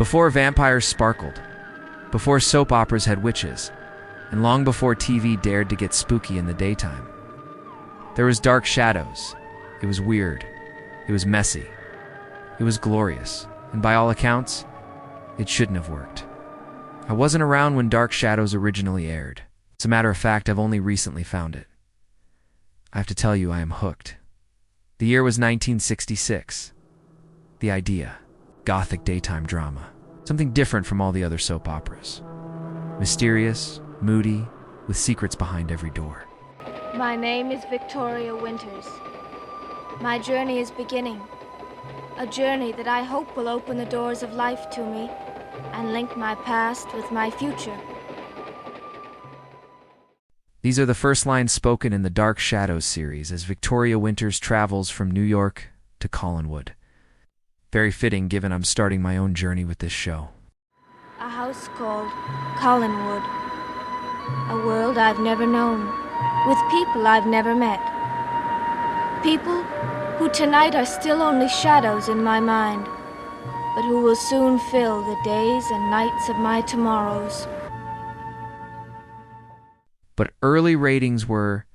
Before vampires sparkled, before soap operas had witches, and long before TV dared to get spooky in the daytime. There was Dark Shadows. It was weird. It was messy. It was glorious. And by all accounts, it shouldn't have worked. I wasn't around when Dark Shadows originally aired. As a matter of fact, I've only recently found it. I have to tell you, I am hooked. The year was 1966. The idea, gothic daytime drama. Something different from all the other soap operas. Mysterious, moody, with secrets behind every door. My name is Victoria Winters. My journey is beginning. A journey that I hope will open the doors of life to me and link my past with my future. These are the first lines spoken in the Dark Shadows series as Victoria Winters travels from New York to Collinwood. Very fitting given I'm starting my own journey with this show. A house called Collinwood. A world I've never known, with people I've never met. People who tonight are still only shadows in my mind, but who will soon fill the days and nights of my tomorrows. But early ratings were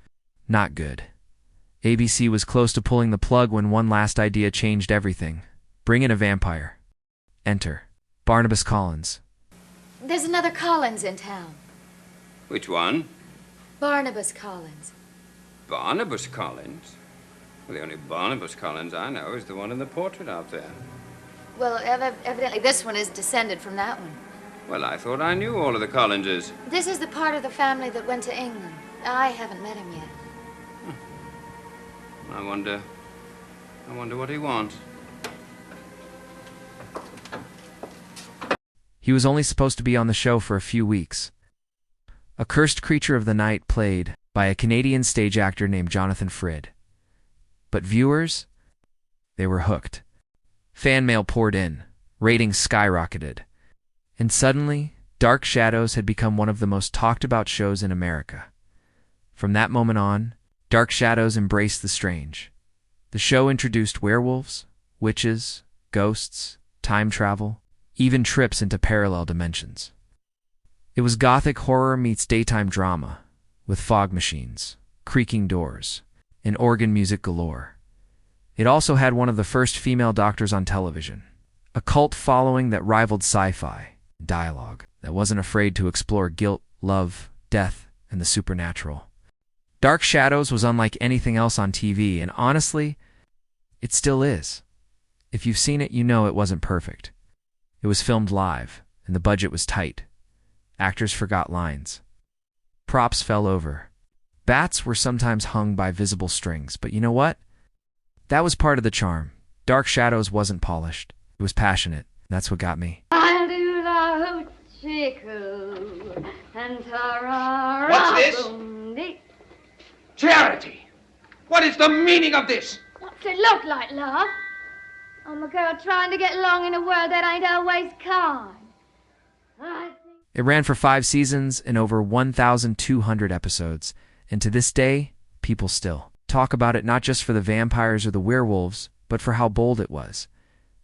not good. ABC was close to pulling the plug when one last idea changed everything. Bring in a vampire. Enter Barnabas Collins. There's another Collins in town. Which one? Barnabas Collins. Barnabas Collins? Well, the only Barnabas Collins I know is the one in the portrait out there. Well, evidently this one is descended from that one. Well, I thought I knew all of the Collinses. This is the part of the family that went to England. I haven't met him yet. I wonder what he wants. He was only supposed to be on the show for a few weeks. A cursed creature of the night played by a Canadian stage actor named Jonathan Frid. But viewers, they were hooked. Fan mail poured in, ratings skyrocketed, and suddenly, Dark Shadows had become one of the most talked about shows in America. From that moment on, Dark Shadows embraced the strange. The show introduced werewolves, witches, ghosts, time travel, even trips into parallel dimensions. It was gothic horror meets daytime drama, with fog machines, creaking doors, and organ music galore. It also had one of the first female doctors on television, a cult following that rivaled sci-fi, dialogue that wasn't afraid to explore guilt, love, death, and the supernatural. Dark Shadows was unlike anything else on TV, and honestly, it still is. If you've seen it, you know it wasn't perfect. It was filmed live, and the budget was tight. Actors forgot lines. Props fell over. Bats were sometimes hung by visible strings, but you know what? That was part of the charm. Dark Shadows wasn't polished. It was passionate. That's what got me. I'll do the hoochie-coo and ta-ra-ra. What's this? Charity! What is the meaning of this? What's it look like, love? I'm a girl trying to get along in a world that ain't always kind. It ran for 5 seasons and over 1,200 episodes, and to this day, people still talk about it not just for the vampires or the werewolves, but for how bold it was,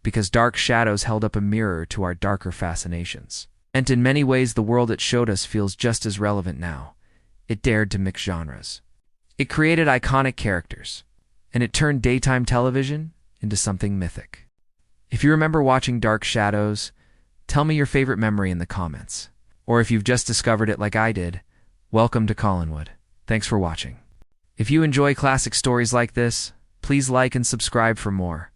because Dark Shadows held up a mirror to our darker fascinations. And in many ways, the world it showed us feels just as relevant now. It dared to mix genres. It created iconic characters, and it turned daytime television into something mythic. If you remember watching Dark Shadows, tell me your favorite memory in the comments. Or if you've just discovered it like I did, welcome to Collinwood. Thanks for watching. If you enjoy classic stories like this, please like and subscribe for more.